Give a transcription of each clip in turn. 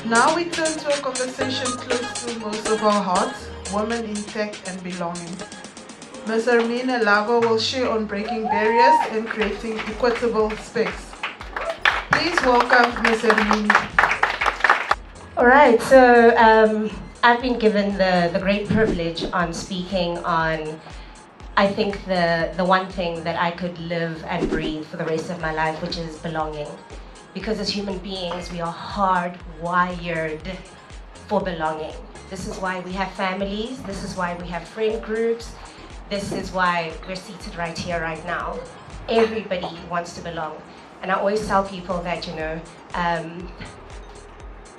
Now we turn to a conversation close to most of our hearts, women in tech and belonging. Ms. Hermien Elago will share on breaking barriers and creating equitable space. Please welcome Ms. Hermien. All right, so I've been given the great privilege on speaking on, I think, the one thing that I could live and breathe for the rest of my life, which is belonging. Because as human beings, we are hardwired for belonging. This is why we have families, this is why we have friend groups, this is why we're seated right here, right now. Everybody wants to belong. And I always tell people that,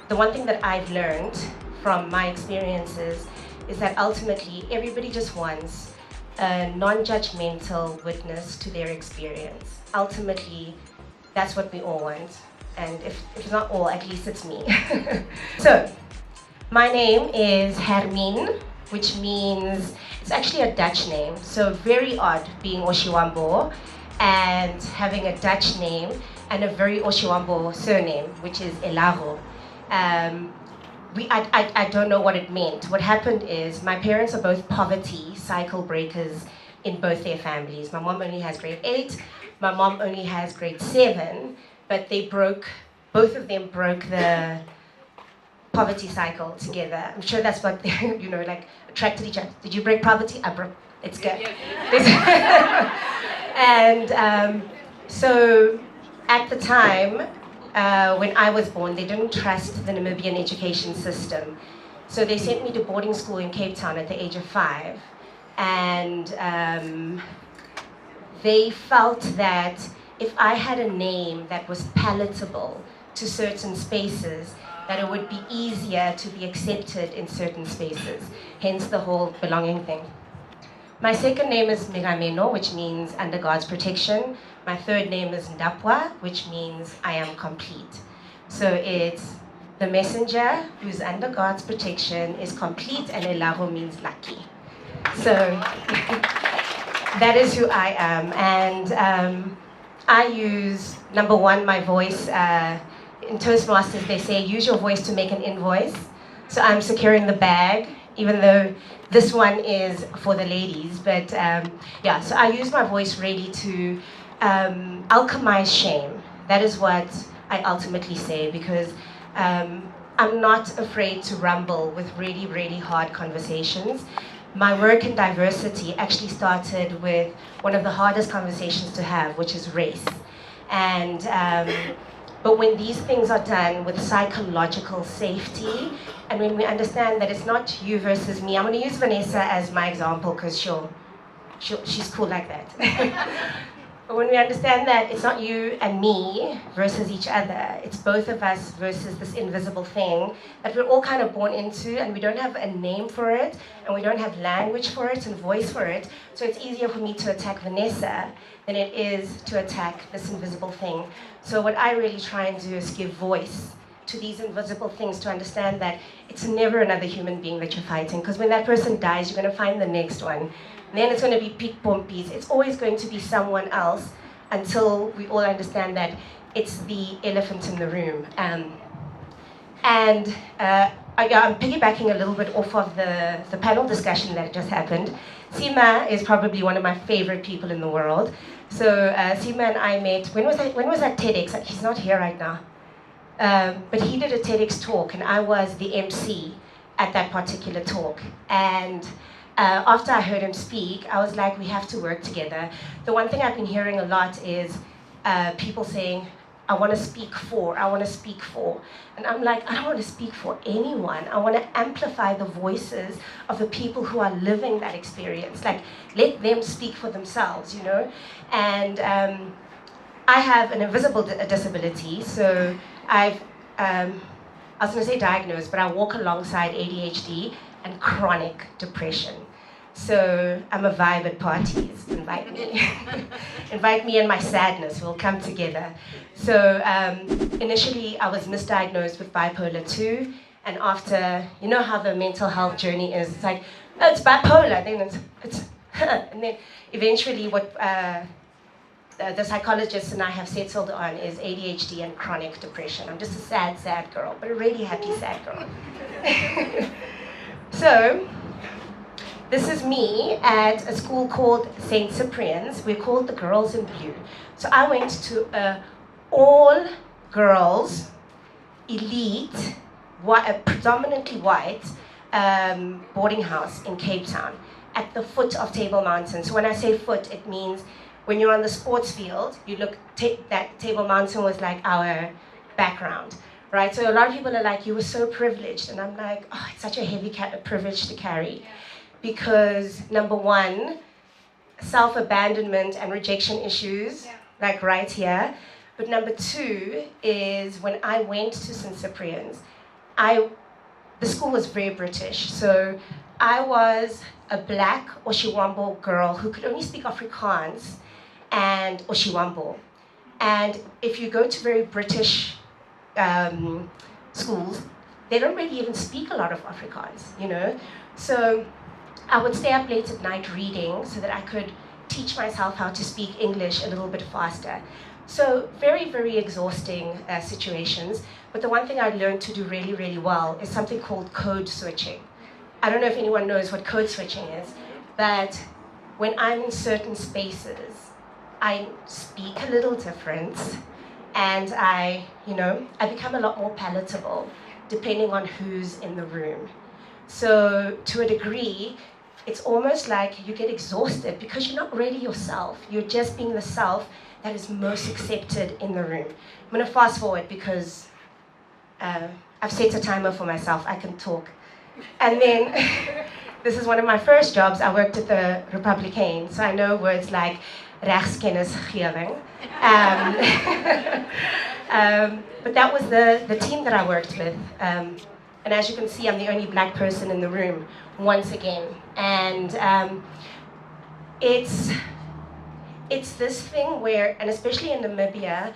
the one thing that I've learned from my experiences is that ultimately everybody just wants a non-judgmental witness to their experience. Ultimately, that's what we all want. And if not all, at least it's me. So, my name is Hermien, which means, it's actually a Dutch name. So very odd being Oshiwambo and having a Dutch name and a very Oshiwambo surname, which is Elago. I don't know what it meant. What happened is my parents are both poverty cycle breakers in both their families. My mom only has grade 8, my mom only has grade 7, but both of them broke the poverty cycle together. I'm sure that's what they, attracted each other. Did you break poverty? I broke. It's good. Yeah. And so at the time, when I was born, they didn't trust the Namibian education system. So they sent me to boarding school in Cape Town at the age of 5. And they felt that if I had a name that was palatable to certain spaces, that it would be easier to be accepted in certain spaces, hence the whole belonging thing. My second name is Megameno, which means under God's protection. My third name is Ndapwa, which means I am complete. So it's the messenger who's under God's protection is complete, and Elago means lucky. So that is who I am. And I use, number one, my voice. In Toastmasters, they say, use your voice to make an invoice. So I'm securing the bag, even though this one is for the ladies. But yeah, so I use my voice really to alchemize shame. That is what I ultimately say, because I'm not afraid to rumble with really, really hard conversations. My work in diversity actually started with one of the hardest conversations to have, which is race. And but when these things are done with psychological safety, and when we understand that it's not you versus me, I'm going to use Vanessa as my example because she's cool like that. But when we understand that it's not you and me versus each other, it's both of us versus this invisible thing that we're all kind of born into, and we don't have a name for it, and we don't have language for it and voice for it, so it's easier for me to attack Vanessa than it is to attack this invisible thing. So what I really try and do is give voice to these invisible things, to understand that it's never another human being that you're fighting, because when that person dies, you're going to find the next one. And then it's going to be Pete Pompies. It's always going to be someone else until we all understand that it's the elephant in the room. I'm piggybacking a little bit off of the panel discussion that just happened. Sima is probably one of my favorite people in the world. So Sima and I met, when was that TEDx? He's not here right now. But he did a TEDx talk, and I was the MC at that particular talk. And after I heard him speak, I was like, we have to work together. The one thing I've been hearing a lot is people saying, I want to speak for. And I'm like, I don't want to speak for anyone. I want to amplify the voices of the people who are living that experience. Like, let them speak for themselves, And I have an invisible disability, so I was going to say diagnosed, but I walk alongside ADHD and chronic depression. So I'm a vibe at parties, invite me. Invite me and my sadness, we'll come together. So initially I was misdiagnosed with bipolar 2, and after, you know how the mental health journey is, it's like, oh, it's bipolar, then it's and then eventually what the psychologist and I have settled on is ADHD and chronic depression. I'm just a sad, sad girl, but a really happy, sad girl. So, this is me at a school called St. Cyprian's. We're called the Girls in Blue. So I went to a all-girls, elite, predominantly white boarding house in Cape Town at the foot of Table Mountain. So when I say foot, it means when you're on the sports field, you look, that Table Mountain was like our background, right? So a lot of people are like, you were so privileged. And I'm like, oh, it's such a heavy privilege to carry. Because number one, self-abandonment and rejection issues, like right here. But number two is when I went to St. Cyprian's, the school was very British. So I was a black Oshiwambo girl who could only speak Afrikaans and Oshiwambo. And if you go to very British schools, they don't really even speak a lot of Afrikaans, you know? So I would stay up late at night reading so that I could teach myself how to speak English a little bit faster. So very, very exhausting situations. But the one thing I learned to do really, really well is something called code switching. I don't know if anyone knows what code switching is, but when I'm in certain spaces, I speak a little different and I become a lot more palatable depending on who's in the room. So to a degree, it's almost like you get exhausted because you're not really yourself. You're just being the self that is most accepted in the room. I'm going to fast forward because I've set a timer for myself. I can talk. And then this is one of my first jobs. I worked at the Republican, so I know words like rechtskennisgewing. But that was the team that I worked with. And as you can see, I'm the only black person in the room once again. And it's this thing where, and especially in Namibia,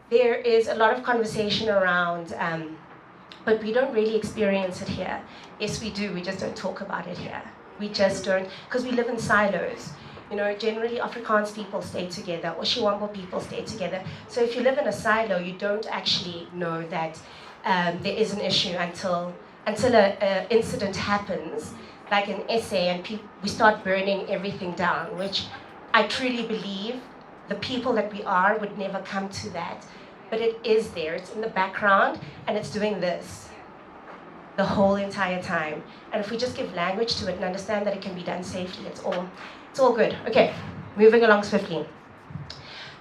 there is a lot of conversation around, but we don't really experience it here. Yes, we do, we just don't talk about it here. We just don't, because we live in silos. You know, generally Afrikaans people stay together, Oshiwambo people stay together. So if you live in a silo, you don't actually know that there is an issue until an incident happens, like an essay, and we start burning everything down, which I truly believe the people that we are would never come to that. But it is there, it's in the background, and it's doing this the whole entire time. And if we just give language to it and understand that it can be done safely, it's all good. Okay, moving along swiftly.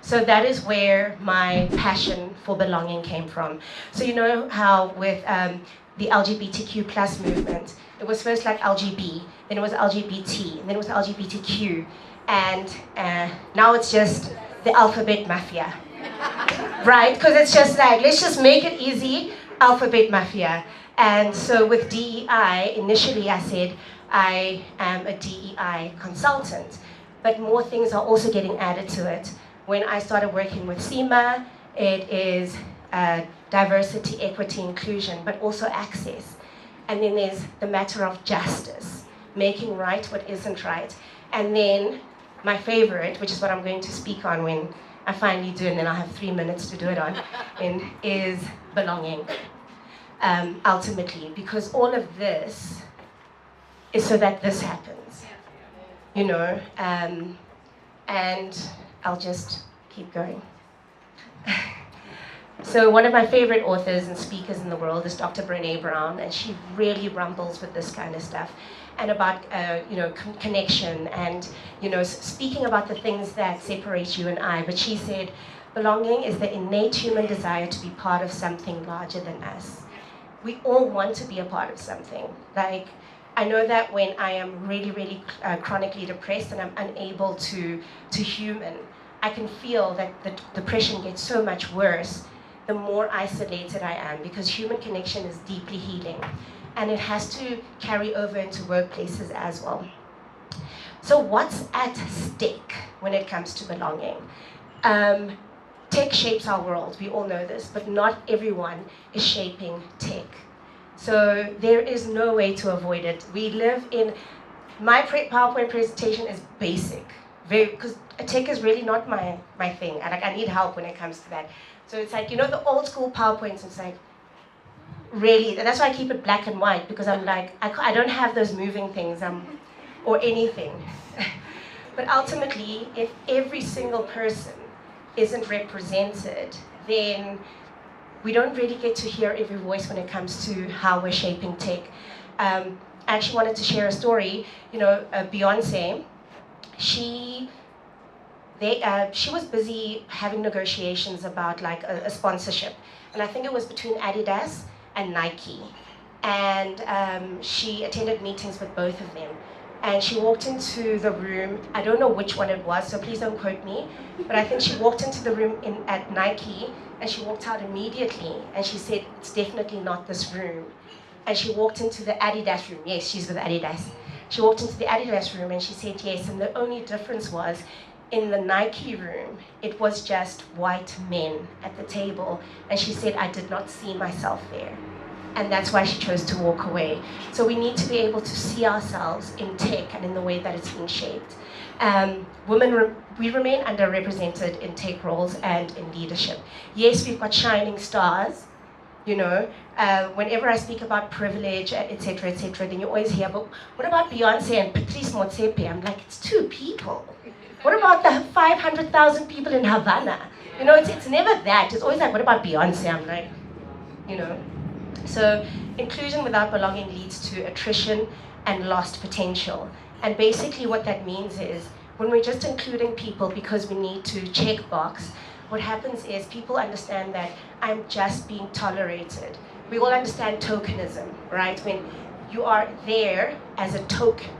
So that is where my passion for belonging came from. So you know how with the LGBTQ plus movement, it was first like LGB, then it was LGBT, and then it was LGBTQ, and now it's just the alphabet mafia, right? Because it's just like, let's just make it easy, alphabet mafia. And so with DEI, initially I said, I am a DEI consultant, but more things are also getting added to it. When I started working with SEMA, it is diversity, equity, inclusion, but also access. And then there's the matter of justice, making right what isn't right. And then my favorite, which is what I'm going to speak on when I finally do, and then I'll have 3 minutes to do it on, is belonging, ultimately. Because all of this is so that this happens, you know, and I'll just keep going. So one of my favorite authors and speakers in the world is Dr. Brené Brown, and she really rumbles with this kind of stuff, and about connection, and speaking about the things that separate you and I. But she said, belonging is the innate human desire to be part of something larger than us. We all want to be a part of something. Like, I know that when I am really, really chronically depressed and I'm unable to human, I can feel that the depression gets so much worse the more isolated I am, because human connection is deeply healing. And it has to carry over into workplaces as well. So what's at stake when it comes to belonging? Tech shapes our world, we all know this, but not everyone is shaping tech. So there is no way to avoid it. We live in, my PowerPoint presentation is basic, because tech is really not my thing. I need help when it comes to that. So it's like, the old school PowerPoints, it's like, really, that's why I keep it black and white, because I'm like, I don't have those moving things or anything. But ultimately, if every single person isn't represented, then we don't really get to hear every voice when it comes to how we're shaping tech. I actually wanted to share a story. Beyonce, she was busy having negotiations about like a sponsorship, and I think it was between Adidas and Nike, and she attended meetings with both of them. And she walked into the room, I don't know which one it was, so please don't quote me, but I think she walked into the room at Nike, and she walked out immediately, and she said, it's definitely not this room. And she walked into the Adidas room. Yes, she's with Adidas. She walked into the Adidas room, and she said yes, and the only difference was, in the Nike room, it was just white men at the table, and she said, I did not see myself there. And that's why she chose to walk away. So we need to be able to see ourselves in tech and in the way that it's being shaped. We remain underrepresented in tech roles and in leadership. Yes, we've got shining stars. Whenever I speak about privilege, etc., then you always hear, but what about Beyonce and Patrice Motsepe? I'm like, it's two people. What about the 500,000 people in Havana? It's never that. It's always like, what about Beyonce? I'm like, So inclusion without belonging leads to attrition and lost potential. And basically what that means is, when we're just including people because we need to check box, what happens is people understand that I'm just being tolerated. We all understand tokenism, right? When you are there as a token,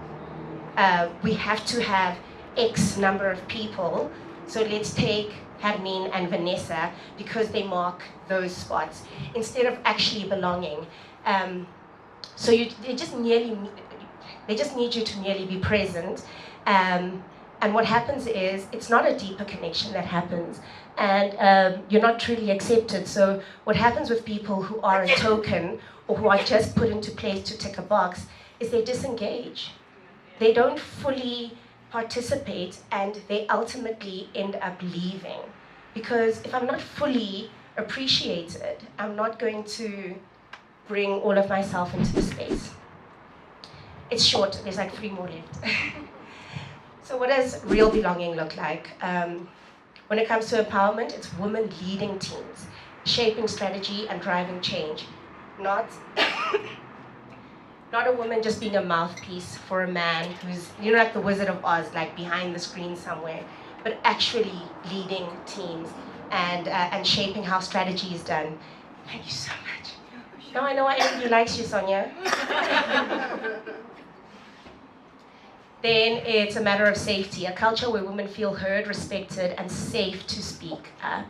we have to have X number of people. So let's take Hermien and Vanessa, because they mark those spots instead of actually belonging. So they just need you to merely be present. And what happens is, it's not a deeper connection that happens, and you're not truly accepted. So what happens with people who are a token, or who are just put into place to tick a box, is they disengage. They don't fully participate, and they ultimately end up leaving. Because if I'm not fully appreciated, I'm not going to bring all of myself into the space. It's short, there's like 3 more left. So what does real belonging look like? When it comes to empowerment, it's women leading teams, shaping strategy and driving change. Not a woman just being a mouthpiece for a man who's, like the Wizard of Oz, like behind the screen somewhere, but actually leading teams and shaping how strategy is done. Thank you so much. Now I know why everybody likes you, Sonia. Then it's a matter of safety, a culture where women feel heard, respected, and safe to speak up.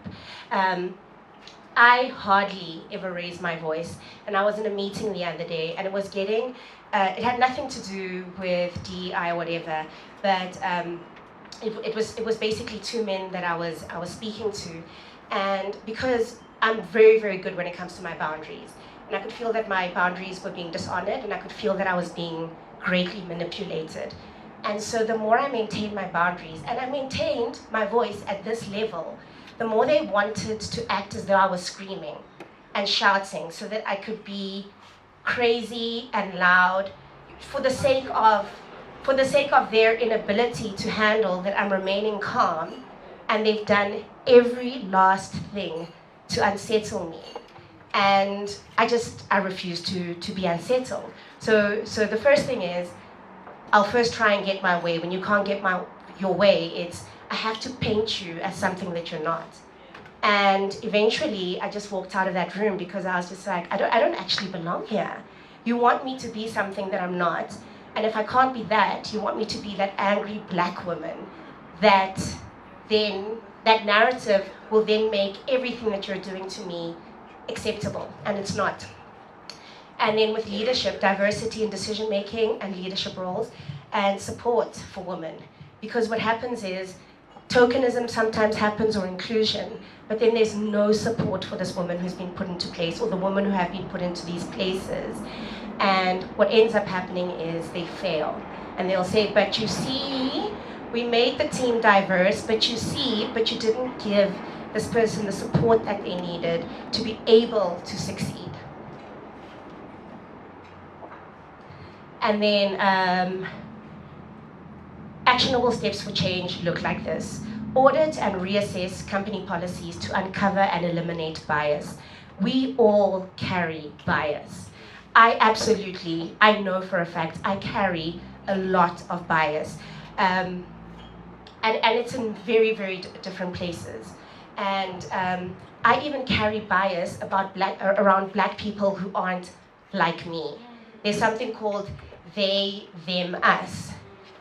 I hardly ever raise my voice, and I was in a meeting the other day, and it was it had nothing to do with DEI or whatever, but it was basically 2 men that I was speaking to, and because I'm very, very good when it comes to my boundaries, and I could feel that my boundaries were being dishonored, and I could feel that I was being greatly manipulated. And so the more I maintained my boundaries, and I maintained my voice at this level, the more they wanted to act as though I was screaming and shouting so that I could be crazy and loud for the sake of their inability to handle that I'm remaining calm, and they've done every last thing to unsettle me. And I refuse to be unsettled. So the first thing is, I'll first try and get my way. When you can't get your way, it's, I have to paint you as something that you're not. And eventually, I just walked out of that room because I was just like, I don't actually belong here. You want me to be something that I'm not, and if I can't be that, you want me to be that angry black woman, that narrative will then make everything that you're doing to me acceptable, and it's not. And then with leadership, diversity in decision-making and leadership roles, and support for women. Because what happens is, tokenism sometimes happens, or inclusion, but then there's no support for this woman who's been put into place, or the women who have been put into these places. And what ends up happening is they fail. And they'll say, but you see, We made the team diverse, but you didn't give this person the support that they needed to be able to succeed. And then actionable steps for change look like this. Audit and reassess company policies to uncover and eliminate bias. We all carry bias. I know for a fact, I carry a lot of bias. And it's in very, very different places. And I even carry bias around black people who aren't like me. There's something called they, them, us.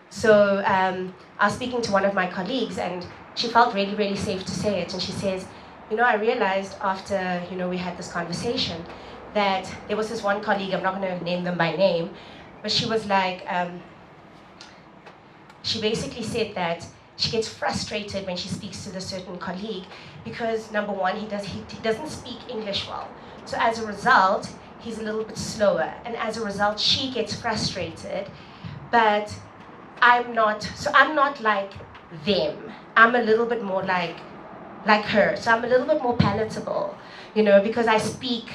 So I was speaking to one of my colleagues, and she felt really, really safe to say it. And she says, I realized after, we had this conversation that there was this one colleague, I'm not going to name them by name, but she was like, she basically said that she gets frustrated when she speaks to the certain colleague because, number one, he doesn't speak English well. So as a result, he's a little bit slower. And as a result, she gets frustrated. But I'm not like them. I'm a little bit more like her. So I'm a little bit more palatable, because I speak.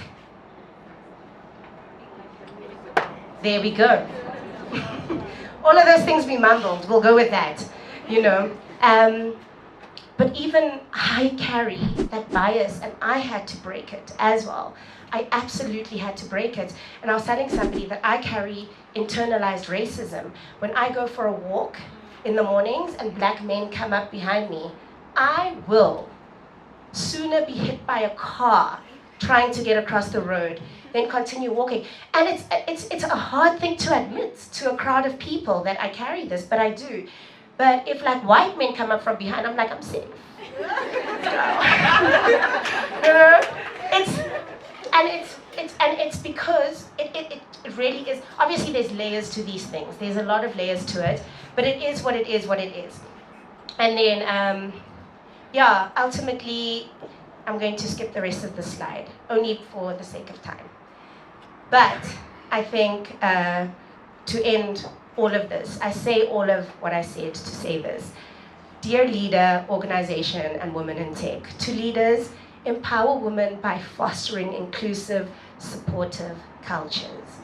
There we go. All of those things we mumbled, we'll go with that, But even I carry that bias, and I had to break it as well. I absolutely had to break it. And I was telling somebody that I carry internalized racism. When I go for a walk in the mornings and black men come up behind me, I will sooner be hit by a car trying to get across the road than continue walking. And it's a hard thing to admit to a crowd of people that I carry this, but I do. But if like white men come up from behind, I'm like, I'm safe. It's because it really is. Obviously, there's layers to these things. There's a lot of layers to it, but it is what it is. And then, ultimately, I'm going to skip the rest of the slide, only for the sake of time. But I think to end all of this, I say all of what I said to say this. Dear leader, organization, and women in tech, to leaders, empower women by fostering inclusive, supportive cultures.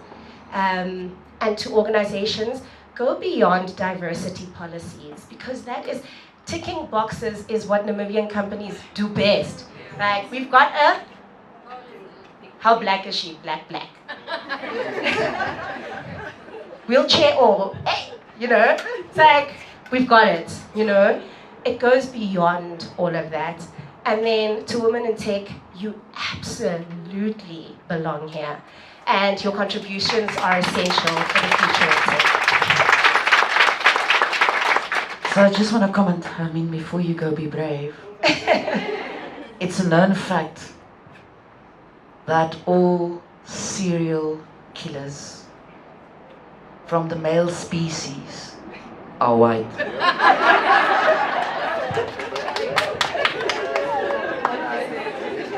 And to organizations, go beyond diversity policies, because that is, ticking boxes is what Namibian companies do best. Like, we've got how black is she? Black. Wheelchair or, hey, it's like, we've got it, It goes beyond all of that. And then to women in tech, you absolutely belong here. And your contributions are essential for the future of tech. So I just want to comment, Hermien, before you go, be brave. It's a known fact that all serial killers from the male species are white.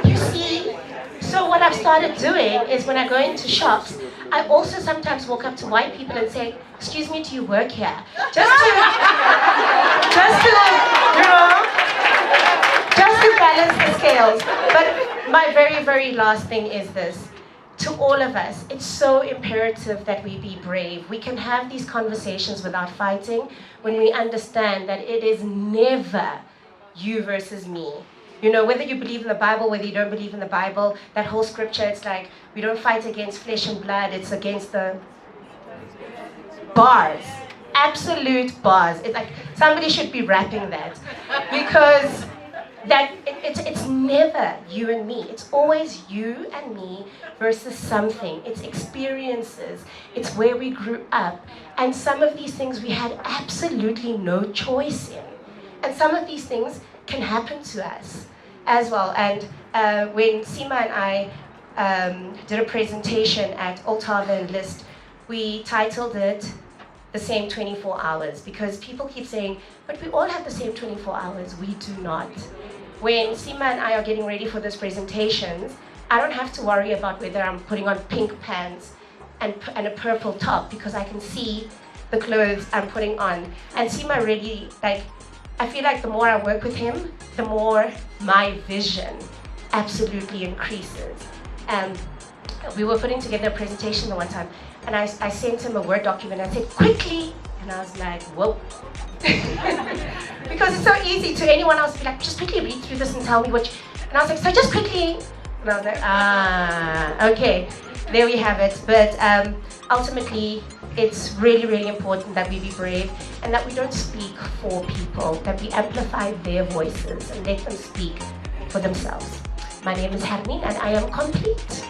You see, so what I've started doing is when I go into shops, I also sometimes walk up to white people and say, excuse me, do you work here? Just to balance the scales. But my very, very last thing is this. To all of us, it's so imperative that we be brave. We can have these conversations without fighting when we understand that it is never you versus me. Whether you believe in the Bible, whether you don't believe in the Bible, that whole scripture, it's like, we don't fight against flesh and blood, it's against the bars. Absolute bars. It's like, somebody should be rapping that. Because it's never you and me. It's always you and me versus something. It's experiences. It's where we grew up. And some of these things we had absolutely no choice in. And some of these things can happen to us as well. And when Sima and I did a presentation at Altava and List, we titled it The Same 24 Hours, because people keep saying, but we all have the same 24 hours. We do not. When Sima and I are getting ready for these presentations, I don't have to worry about whether I'm putting on pink pants and a purple top, because I can see the clothes I'm putting on. And Sima really, like, I feel like the more I work with him, the more my vision absolutely increases. We were putting together a presentation the one time, and I sent him a Word document. I said, quickly, and I was like, whoa. Because it's so easy to anyone else to be like, just quickly read through this and tell me what you... And I was like, so just quickly. And I was like, okay, there we have it. But ultimately, it's really, really important that we be brave and that we don't speak for people, that we amplify their voices and let them speak for themselves. My name is Hermien and I am complete.